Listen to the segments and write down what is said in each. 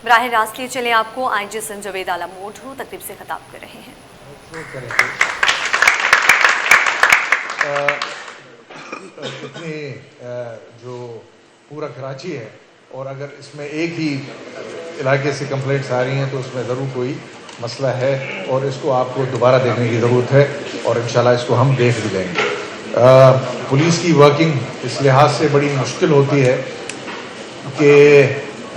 براہ راست لیے چلیں آپ کو IG سنجوید عالم موڈھو تقریب سے خطاب کر رہے ہیں۔ اتنی جو پورا کراچی ہے اور اگر اس میں ایک ہی علاقے سے کمپلینٹس آ رہی ہیں تو اس میں ضرور کوئی مسئلہ ہے اور اس کو آپ کو دوبارہ دیکھنے کی ضرورت ہے اور انشاءاللہ اس کو ہم دیکھ بھی لیں گے۔ پولیس کی ورکنگ اس لحاظ سے بڑی مشکل ہوتی ہے کہ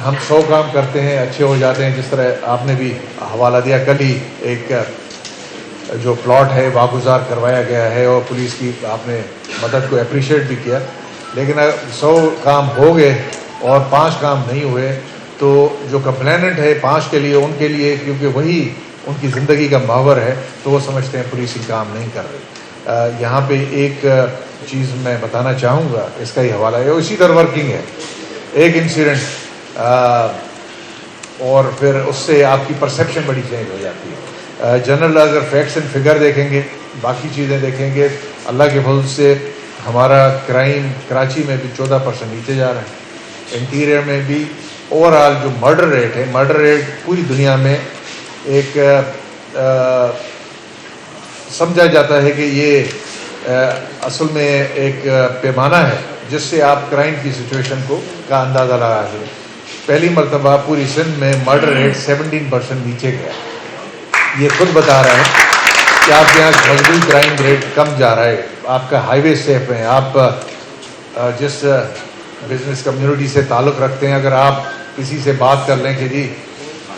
ہم 100 کام کرتے ہیں، اچھے ہو جاتے ہیں، جس طرح آپ نے بھی حوالہ دیا، کل ہی ایک جو پلاٹ ہے واگزار کروایا گیا ہے اور پولیس کی آپ نے مدد کو اپریشیٹ بھی کیا، لیکن 100 کام ہو گئے اور 5 کام نہیں ہوئے تو جو کمپلیننٹ ہے 5 کے لیے، ان کے لیے کیونکہ وہی ان کی زندگی کا محور ہے تو وہ سمجھتے ہیں پولیس ہی کام نہیں کر رہی۔ یہاں پہ ایک چیز میں بتانا چاہوں گا، اس کا ہی حوالہ ہے، اسی طرح ورکنگ ہے، ایک انسیڈنٹ اور پھر اس سے آپ کی پرسیپشن بڑی چینج ہو جاتی ہے۔ جنرل اگر فیکٹس اینڈ فگر دیکھیں گے، باقی چیزیں دیکھیں گے، اللہ کے فضل سے ہمارا کرائم کراچی میں بھی 14% نیچے جا رہا ہے، انٹیریئر میں بھی اوور آل جو مرڈر ریٹ ہے، مرڈر ریٹ پوری دنیا میں ایک سمجھا جاتا ہے کہ یہ اصل میں ایک پیمانہ ہے جس سے آپ کرائم کی سچویشن کا اندازہ لگا سکیں۔ پہلی مرتبہ پوری سندھ میں مرڈر ریٹ 17% نیچے گیا، یہ خود بتا رہا ہے کہ آپ کے یہاں مزدوری کرائم ریٹ کم جا رہا ہے، آپ کا ہائی وے سیف ہے، آپ جس بزنس کمیونٹی سے تعلق رکھتے ہیں، اگر آپ کسی سے بات کر لیں کہ جی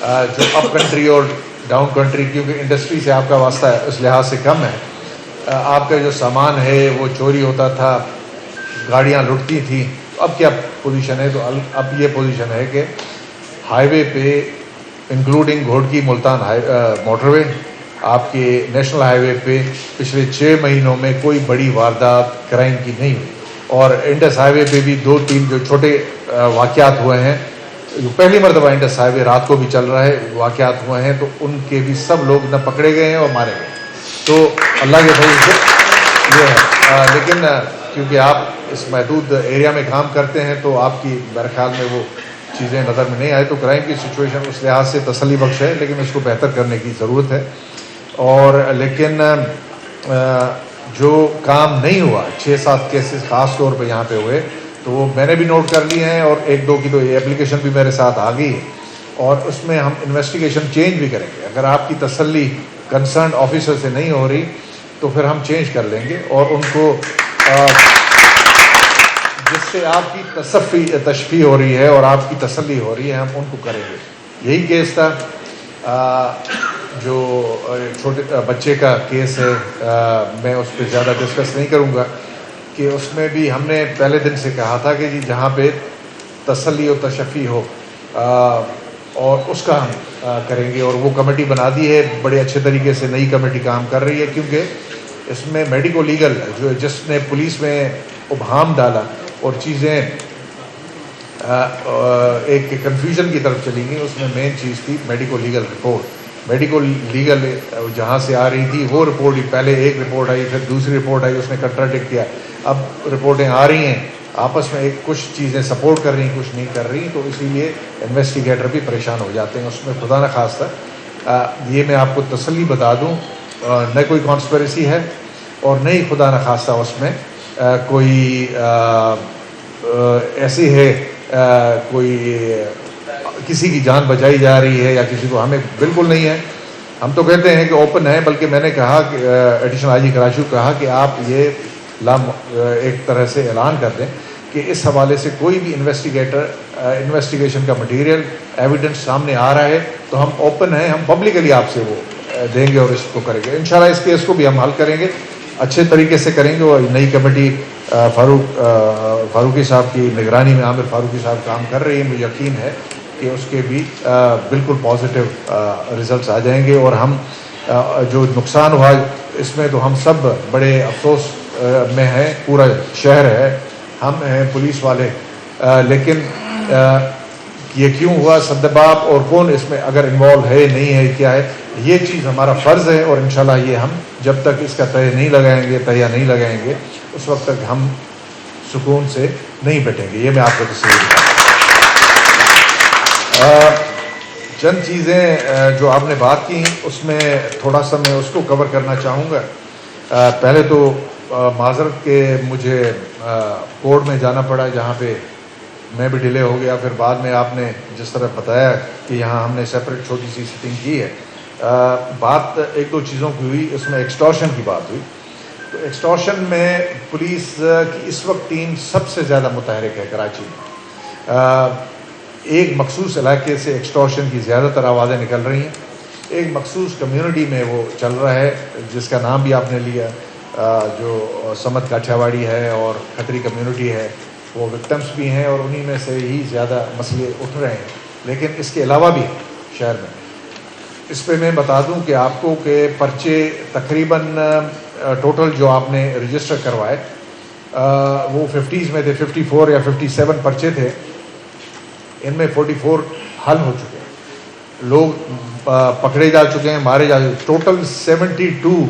جو اپ کنٹری اور ڈاؤن کنٹری، کیونکہ انڈسٹری سے آپ کا واسطہ ہے اس لحاظ سے کم ہے، آپ کا جو سامان ہے وہ چوری ہوتا تھا، گاڑیاں لٹتی تھیں، اب کیا پوزیشن ہے؟ تو اب یہ پوزیشن ہے کہ ہائی وے پہ انکلوڈنگ گھوڑکی ملتان موٹر وے، آپ کے نیشنل ہائی وے پہ پچھلے 6 مہینوں میں کوئی بڑی واردات کرائم کی نہیں ہوئی، اور انڈس ہائی وے پہ بھی 2-3 جو چھوٹے واقعات ہوئے ہیں، پہلی مرتبہ انڈس ہائی وے رات کو بھی چل رہا ہے، واقعات ہوئے ہیں تو ان کے بھی سب لوگ نہ پکڑے گئے ہیں اور مارے گئے، تو اللہ کے فضل سے یہ ہے۔ لیکن کیونکہ آپ اس محدود ایریا میں کام کرتے ہیں تو آپ کی میرے خیال میں وہ چیزیں نظر میں نہیں آئے، تو کرائم کی سچویشن اس لحاظ سے تسلی بخش ہے، لیکن اس کو بہتر کرنے کی ضرورت ہے۔ اور لیکن جو کام نہیں ہوا، 6-7 کیسز خاص طور پہ یہاں پہ ہوئے، تو وہ میں نے بھی نوٹ کر لیے ہیں اور 1-2 کی تو یہ اپلیکیشن بھی میرے ساتھ آ گئی ہے، اور اس میں ہم انویسٹیگیشن چینج بھی کریں گے۔ اگر آپ کی تسلی کنسرنڈ آفیسر سے نہیں ہو رہی تو پھر ہم چینج کر لیں گے، اور ان کو جس سے آپ کی تشفی ہو رہی ہے اور آپ کی تسلی ہو رہی ہے ہم ان کو کریں گے۔ یہی کیس تھا جو چھوٹے بچے کا کیس ہے، میں اس پہ زیادہ ڈسکس نہیں کروں گا، کہ اس میں بھی ہم نے پہلے دن سے کہا تھا کہ جی جہاں پہ تسلی و تشفی ہو اور اس کا ہم کریں گے، اور وہ کمیٹی بنا دی ہے، بڑے اچھے طریقے سے نئی کمیٹی کام کر رہی ہے، کیونکہ اس میں میڈیکو لیگل جس نے پولیس میں ابہام ڈالا اور چیزیں ایک کنفیوژن کی طرف چلی گئی، اس میں مین چیز تھی medico legal report. Medico legal جہاں سے آ رہی تھی وہ رپورٹ، پہلے ایک رپورٹ آئی، پھر دوسری رپورٹ آئی، اس نے کنٹراڈکٹ کیا، اب رپورٹیں آ رہی ہیں آپس میں، کچھ چیزیں سپورٹ کر رہی ہیں، کچھ نہیں کر رہی، تو اسی لیے انویسٹیگیٹر بھی پریشان ہو جاتے ہیں اس میں۔ خدا نہ خواستہ یہ میں آپ کو تسلی بتا دوں، نہ کوئی کانسپریسی ہے اور نہ ہی خدا نہ خواستہ اس میں کوئی ایسی ہے کوئی کسی کی جان بچائی جا رہی ہے یا کسی کو، ہمیں بالکل نہیں ہے۔ ہم تو کہتے ہیں کہ اوپن ہے، بلکہ میں نے کہا کہ ایڈیشنل آئی جی کراچی کو کہا کہ آپ یہ ایک طرح سے اعلان کر دیں کہ اس حوالے سے کوئی بھی انویسٹیگیشن کا مٹیریل ایویڈنس سامنے آ رہا ہے تو ہم اوپن ہیں، ہم پبلکلی آپ سے وہ دیں گے اور اس کو کریں گے۔ انشاءاللہ اس کیس کو بھی ہم حل کریں گے، اچھے طریقے سے کریں گے، اور نئی کمیٹی فاروقی صاحب کی نگرانی میں عامر فاروقی صاحب کام کر رہی ہے، مجھے یقین ہے کہ اس کے بھی بالکل پازیٹیو ریزلٹس آ جائیں گے، اور ہم جو نقصان ہوا اس میں تو ہم سب بڑے افسوس میں ہیں، پورا شہر ہے، ہم ہیں پولیس والے، لیکن یہ کیوں ہوا، سبب اور کون اس میں اگر انوالو ہے نہیں ہے کیا ہے، یہ چیز ہمارا فرض ہے، اور انشاءاللہ یہ ہم جب تک اس کا تہیہ نہیں لگائیں گے اس وقت تک ہم سکون سے نہیں بیٹھیں گے، یہ میں آپ کو تسلی دیتا ہوں۔ چند چیزیں جو آپ نے بات کی اس میں تھوڑا سا میں اس کو کور کرنا چاہوں گا. پہلے تو معذرت کہ مجھے کورٹ میں جانا پڑا جہاں پہ میں بھی ڈیلے ہو گیا. پھر بعد میں آپ نے جس طرح بتایا کہ یہاں ہم نے سیپریٹ چھوٹی سی سٹنگ کی ہے. بات ایک دو چیزوں کی ہوئی, اس میں ایکسٹورشن کی بات ہوئی. تو ایکسٹورشن میں پولیس کی اس وقت ٹیم سب سے زیادہ متحرک ہے کراچی میں. ایک مخصوص علاقے سے ایکسٹورشن کی زیادہ تر آوازیں نکل رہی ہیں. ایک مخصوص کمیونٹی میں وہ چل رہا ہے جس کا نام بھی آپ نے لیا, جو سمت کاٹھیاواڑی ہے اور کھتری کمیونٹی ہے. وہ وکٹمس بھی ہیں اور انہی میں سے ہی زیادہ مسئلے اٹھ رہے ہیں, لیکن اس کے علاوہ بھی شہر میں. اس پہ میں بتا دوں کہ آپ کو کہ پرچے تقریباً ٹوٹل جو آپ نے رجسٹر کروائے وہ 50s میں تھے, 54 یا 57 پرچے تھے. ان میں 44 حل ہو چکے ہیں, لوگ پکڑے جا چکے ہیں, مارے جا چکے ہیں. ٹوٹل 72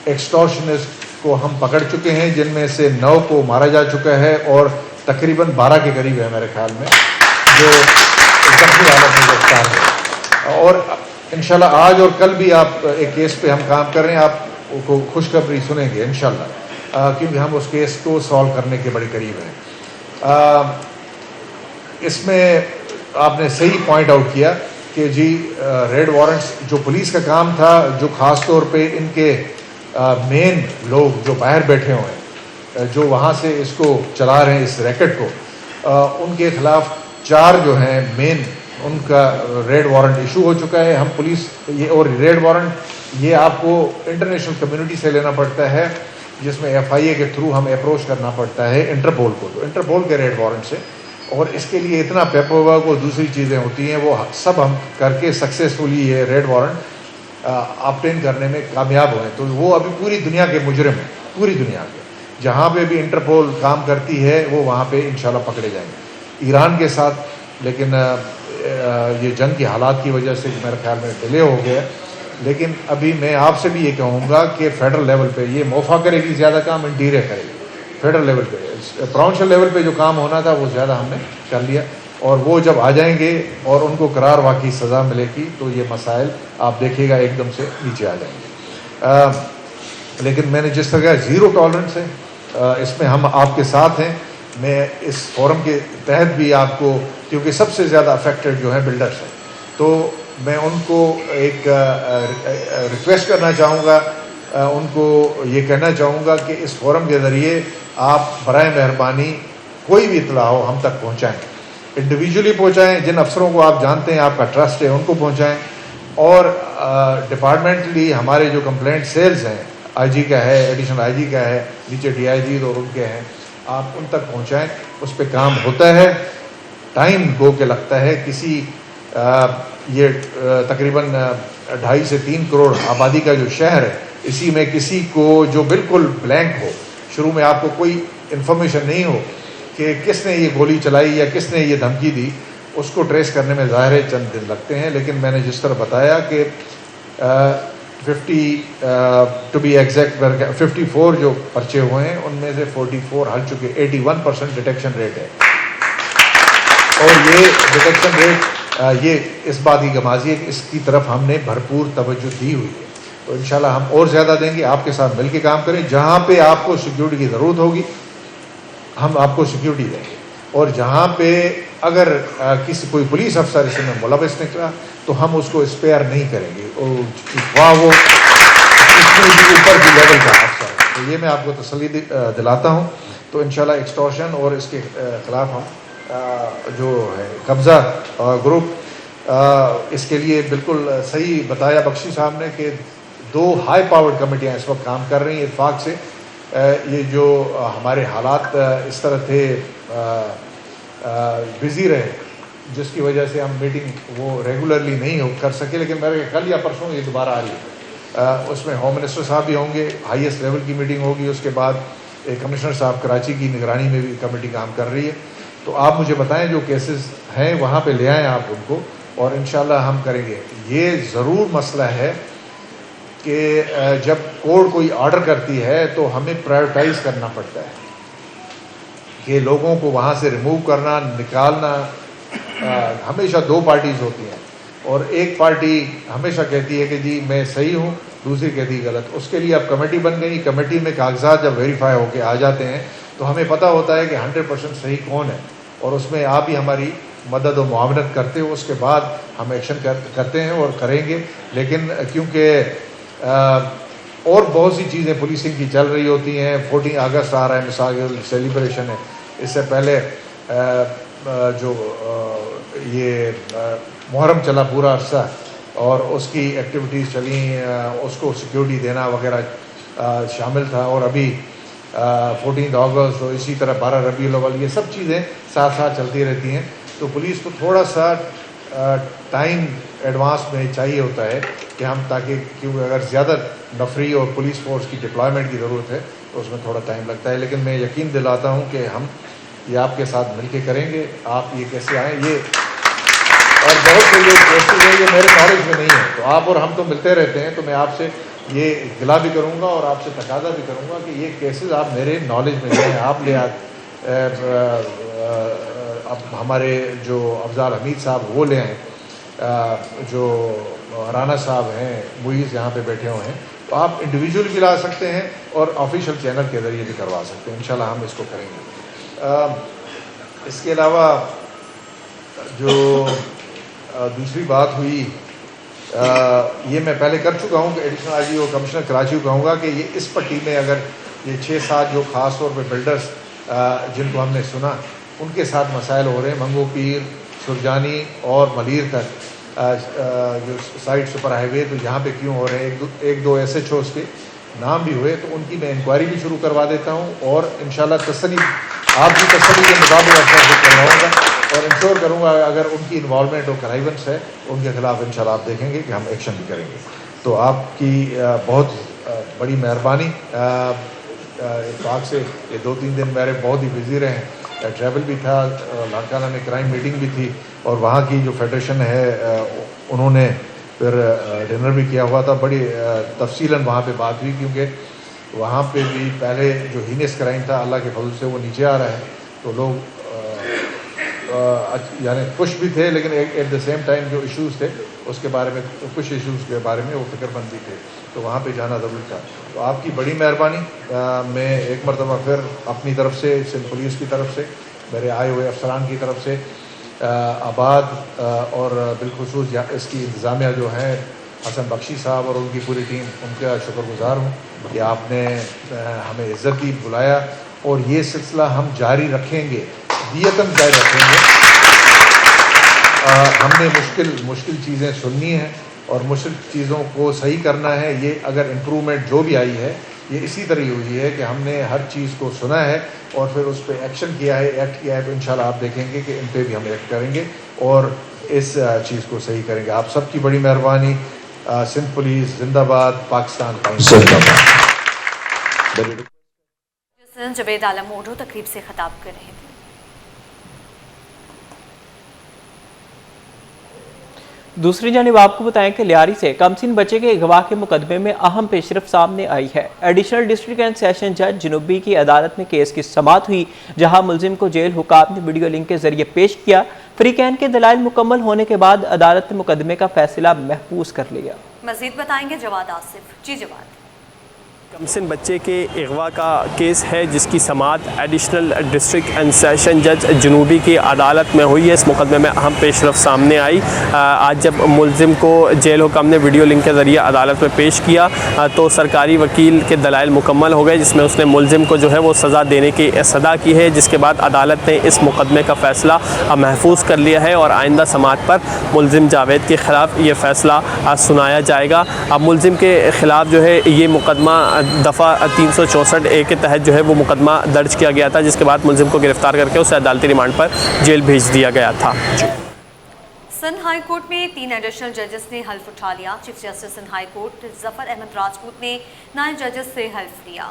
ایکسٹورشنسٹ کو ہم پکڑ چکے ہیں, جن میں سے 9 کو مارا جا چکا ہے اور تقریباً 12 کے قریب ہے میرے خیال میں جو زخمی حالت میں گرفتار ہے. اور انشاءاللہ آج اور کل بھی آپ ایک کیس پہ ہم کام کر رہے ہیں, آپ کو خوشخبری سنیں گے انشاءاللہ, کیونکہ ہم اس کیس کو سالو کرنے کے بڑے قریب ہیں. اس میں آپ نے صحیح پوائنٹ آؤٹ کیا کہ جی ریڈ وارنٹس جو پولیس کا کام تھا, جو خاص طور پہ ان کے مین لوگ جو باہر بیٹھے ہوئے ہیں, جو وہاں سے اس کو چلا رہے ہیں اس ریکٹ کو, ان کے خلاف 4 جو ہیں مین, ان کا ریڈ وارنٹ ایشو ہو چکا ہے. ہم پولیس یہ, اور ریڈ وارنٹ یہ آپ کو انٹرنیشنل کمیونٹی سے لینا پڑتا ہے, جس میں FIA کے تھرو ہم اپروچ کرنا پڑتا ہے انٹرپول کو, تو انٹرپول کے ریڈ وارنٹ سے. اور اس کے لیے اتنا پیپر ورک اور دوسری چیزیں ہوتی ہیں, وہ سب ہم کر کے سکسیزفلی یہ ریڈ وارنٹ آبٹین کرنے میں کامیاب ہوئے. تو وہ ابھی پوری دنیا کے مجرم ہیں, پوری دنیا کے جہاں پہ بھی انٹرپول کام کرتی ہے وہ وہاں پہ انشاءاللہ پکڑے جائیں گے. ایران کے ساتھ لیکن یہ جنگ کے حالات کی وجہ سے میرے خیال میں ڈیلے ہو گیا, لیکن ابھی میں آپ سے بھی یہ کہوں گا کہ فیڈرل لیول پہ یہ موفا کرے گی زیادہ کام, انٹیریئر کرے گی. فیڈرل لیول پہ, پراونشل لیول پہ جو کام ہونا تھا وہ زیادہ ہم نے کر لیا, اور وہ جب آ جائیں گے اور ان کو قرار واقعی سزا ملے گی تو یہ مسائل آپ دیکھیے گا ایک دم سے نیچے آ جائیں گے. لیکن میں نے جس طرح زیرو ٹالرنس ہے, اس میں ہم آپ کے ساتھ ہیں. میں اس فورم کے تحت بھی آپ کو, کیونکہ سب سے زیادہ افیکٹڈ جو ہیں بلڈرس ہیں, تو میں ان کو ایک ریکویسٹ کرنا چاہوں گا, ان کو یہ کہنا چاہوں گا کہ اس فورم کے ذریعے آپ برائے مہربانی کوئی بھی اطلاع ہو ہم تک پہنچائیں, انڈیویجولی پہنچائیں, جن افسروں کو آپ جانتے ہیں, آپ کا ٹرسٹ ہے, ان کو پہنچائیں. اور ڈپارٹمنٹلی ہمارے جو کمپلینٹ سیلز ہیں, IG کا ہے, ایڈیشنل IG کا ہے, نیچے DIGs اور ان کے ہیں, آپ ان تک پہنچائیں. اس پہ کام ہوتا ہے, ٹائم گو کے لگتا ہے. کسی یہ تقریباً 2.5 سے 3 کروڑ آبادی کا جو شہر ہے, اسی میں کسی کو جو بالکل بلینک ہو, شروع میں آپ کو کوئی انفارمیشن نہیں ہو کہ کس نے یہ گولی چلائی یا کس نے یہ دھمکی دی, اس کو ٹریس کرنے میں ظاہر ہے چند دن لگتے ہیں. لیکن میں نے جس طرح بتایا کہ 50 ٹو بی ایگزیکٹ 54 جو پرچے ہوئے ہیں, ان میں سے 44 حل چکے, 81% ڈیٹیکشن ریٹ ہے. اور یہ ڈیٹیکشن ریٹ یہ اس بات کی گمازی ہے کہ اس کی طرف ہم نے بھرپور توجہ دی ہوئی ہے. تو انشاءاللہ ہم اور زیادہ دیں گے, آپ کے ساتھ مل کے کام کریں. جہاں پہ آپ کو سیکیورٹی کی ضرورت ہوگی ہم آپ کو سیکیورٹی دیں گے, اور جہاں پہ اگر کوئی پولیس افسر اس میں ملوث نکلا تو ہم اس کو اسپیئر نہیں کریں گے, وہ اوپر کی لیول کا افسر ہے. تو یہ میں آپ کو تسلی دلاتا ہوں. تو انشاءاللہ ایکسٹورشن اور اس کے خلاف ہم جو ہے قبضہ گروپ, اس کے لیے بالکل صحیح بتایا بخشی صاحب نے کہ 2 ہائی پاورڈ کمیٹیاں اس وقت کام کر رہی ہیں. اتفاق سے یہ جو ہمارے حالات اس طرح تھے, بزی رہے, جس کی وجہ سے ہم میٹنگ وہ ریگولرلی نہیں کر سکے, لیکن میرے کل یا پرسوں یہ دوبارہ آ رہی ہے. اس میں ہوم منسٹر صاحب بھی ہوں گے, ہائیسٹ لیول کی میٹنگ ہوگی. اس کے بعد کمشنر صاحب کراچی کی نگرانی میں بھی کمیٹی کام کر رہی ہے. تو آپ مجھے بتائیں جو کیسز ہیں وہاں پہ لے آئیں آپ ان کو, اور انشاءاللہ ہم کریں گے. یہ ضرور مسئلہ ہے کہ جب کورٹ کوئی آرڈر کرتی ہے تو ہمیں پرائیورٹائز کرنا پڑتا ہے کہ لوگوں کو وہاں سے ریموو کرنا, نکالنا. ہمیشہ 2 پارٹیز ہوتی ہیں, اور ایک پارٹی ہمیشہ کہتی ہے کہ جی میں صحیح ہوں، دوسری کہتی ہے غلط. اس کے لیے اب کمیٹی بن گئی. کمیٹی میں کاغذات جب ویریفائی ہو کے آ جاتے ہیں تو ہمیں پتہ ہوتا ہے کہ 100% صحیح کون ہے، اور اس میں آپ بھی ہماری مدد و معاونت کرتے ہو. اس کے بعد ہم ایکشن کرتے ہیں اور کریں گے. لیکن کیونکہ اور بہت سی چیزیں پولیسنگ کی چل رہی ہوتی ہیں. 14 اگست آ رہا ہے، مثال سیلیبریشن ہے. اس سے پہلے جو یہ محرم چلا پورا عرصہ، اور اس کی ایکٹیویٹیز چلیں، اس کو سیکیورٹی دینا وغیرہ شامل تھا. اور ابھی 14 اگست اور اسی طرح 12 ربیع الاول، یہ سب چیزیں ساتھ ساتھ چلتی رہتی ہیں. تو پولیس کو تھوڑا سا ٹائم ایڈوانس میں چاہیے ہوتا ہے کہ ہم تاکہ، کیونکہ اگر زیادہ نفری اور پولیس فورس کی ڈپلائمنٹ کی ضرورت ہے تو اس میں تھوڑا ٹائم لگتا ہے. لیکن میں یقین دلاتا ہوں کہ ہم یہ آپ کے ساتھ مل کے کریں گے. آپ یہ کیسے آئیں، یہ اور بہت سے یہ کیسز ہیں، یہ میرے نالج میں نہیں ہے. تو آپ اور ہم تو ملتے رہتے ہیں، تو میں آپ سے یہ گلا بھی کروں گا اور آپ سے تقاضا بھی کروں گا کہ یہ کیسز آپ میرے نالج میں لیں. آپ لے اب ہمارے جو افضال حمید صاحب وہ لے آئیں، جو رانا صاحب ہیں، معیز یہاں پہ بیٹھے ہوئے ہیں. تو آپ انڈیویجول بھی لا سکتے ہیں اور آفیشیل چینل کے ذریعے بھی کروا سکتے ہیں. انشاءاللہ ہم اس کو کریں گے. اس کے علاوہ جو دوسری بات ہوئی، یہ میں پہلے کر چکا ہوں کہ ایڈیشنل آئی جی اور کمشنر کراچی کو کہوں گا کہ یہ اس پٹی میں اگر یہ 6-7 جو خاص طور پہ بلڈرز جن کو ہم نے سنا، ان کے ساتھ مسائل ہو رہے ہیں، منگو پیر، سرجانی اور ملیر تک جو سائٹ سپر ہائی وے، تو یہاں پہ کیوں ہو رہے ہیں، ایک دو ایس ایچ اوز کے نام بھی ہوئے، تو ان کی میں انکوائری بھی شروع کروا دیتا ہوں. اور انشاءاللہ تسلی، آپ کی تسلی کے مطابق ایسا کرواؤں گا اور انشور کروں گا اگر ان کی انوالومنٹ اور کنائیونس ہے ان کے خلاف انشاءاللہ آپ دیکھیں گے کہ ہم ایکشن بھی کریں گے. تو آپ کی بہت بڑی مہربانی. اتفاق سے یہ 2-3 دن میرے بہت ہی بزی رہے ہیں، ٹریول بھی تھا، لاڑکانہ میں کرائم میٹنگ بھی تھی، اور وہاں کی جو فیڈریشن ہے انہوں نے پھر ڈنر بھی کیا ہوا تھا. بڑی تفصیلاً وہاں پہ بات ہوئی، کیونکہ وہاں پہ بھی پہلے جو ہینس کرائم تھا اللہ کے فضل سے وہ نیچے آ رہا ہے. تو لوگ یعنی خوش بھی تھے، لیکن ایٹ دا سیم ٹائم جو ایشوز تھے اس کے بارے میں، کچھ ایشوز کے بارے میں وہ فکر مند بھی تھے، تو وہاں پہ جانا ضروری تھا. تو آپ کی بڑی مہربانی. میں ایک مرتبہ پھر اپنی طرف سے، سندھ پولیس کی طرف سے، میرے آئے ہوئے افسران کی طرف سے، آباد اور بالخصوص اس کی انتظامیہ جو ہیں حسن بخشی صاحب اور ان کی پوری ٹیم، ان کا شکر گزار ہوں کہ آپ نے ہمیں عزت دی، بلایا، اور یہ سلسلہ ہم جاری رکھیں گے، دیتاً جاری رکھیں گے. ہم نے مشکل چیزیں سننی ہیں اور مشکل چیزوں کو صحیح کرنا ہے. یہ اگر امپرومنٹ جو بھی آئی ہے یہ اسی طرح ہوئی ہے کہ ہم نے ہر چیز کو سنا ہے اور پھر اس پہ ایکشن کیا ہے، ایکٹ کیا ہے. تو انشاءاللہ آپ دیکھیں گے کہ ان پہ بھی ہم ایکٹ کریں گے اور اس چیز کو صحیح کریں گے. آپ سب کی بڑی مہربانی. سندھ پولیس زندہ باد، پاکستان زندہ باد. جاوید عالم موڈو تقریب سے خطاب کر رہے تھے. دوسری جانب آپ کو بتائیں کہ لیاری سے کمسن بچے کے اغوا کے مقدمے میں اہم پیش رفت سامنے آئی ہے. ایڈیشنل ڈسٹرکٹ اینڈ سیشن جج جنوبی کی عدالت میں کیس کی سماعت ہوئی، جہاں ملزم کو جیل حکام نے ویڈیو لنک کے ذریعے پیش کیا. فریقین کے دلائل مکمل ہونے کے بعد عدالت نے مقدمے کا فیصلہ محفوظ کر لیا. مزید بتائیں گے جواد آصف. جی جواد. کمسن بچے کے اغوا کا کیس ہے جس کی سماعت ایڈیشنل ڈسٹرکٹ اینڈ سیشن جج جنوبی کی عدالت میں ہوئی ہے. اس مقدمے میں اہم پیش رفت سامنے آئی. آج جب ملزم کو جیل حکام نے ویڈیو لنک کے ذریعے عدالت میں پیش کیا تو سرکاری وکیل کے دلائل مکمل ہو گئے، جس میں اس نے ملزم کو جو ہے وہ سزا دینے کی صدا کی ہے، جس کے بعد عدالت نے اس مقدمے کا فیصلہ محفوظ کر لیا ہے اور آئندہ سماعت پر ملزم جاوید کے خلاف یہ فیصلہ سنایا جائے گا. اب ملزم کے خلاف جو ہے یہ مقدمہ دفعہ 364A کے تحت جو ہے وہ مقدمہ درج کیا گیا تھا، جس کے بعد ملزم کو گرفتار کر کے اسے عدالتی ریمانڈ پر جیل بھیج دیا گیا تھا. سندھ ہائی کورٹ میں 3 ایڈیشنل ججز نے حلف اٹھا لیا. Chief justice Sindh high court Zafar Ahmed Rajput نے 9 ججز سے حلف لیا.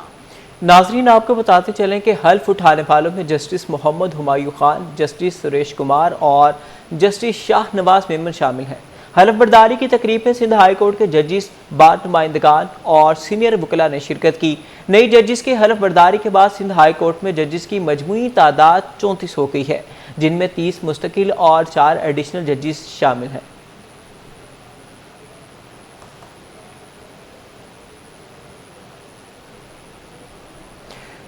ناظرین آپ کو بتاتے چلیں کہ حلف اٹھانے والوں میں جسٹس محمد ہمایوں خان، جسٹس سریش کمار اور جسٹس شاہ نواز میمن شامل ہیں. حلف برداری کی تقریب میں سندھ ہائی کورٹ کے ججز، بار نمائندگان اور سینئر وکلاء نے شرکت کی. نئی ججز کے حلف برداری کے بعد سندھ ہائی کورٹ میں ججز کی مجموعی تعداد 34 ہو گئی ہے، جن میں 30 مستقل اور 4 ایڈیشنل ججز شامل ہیں.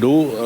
2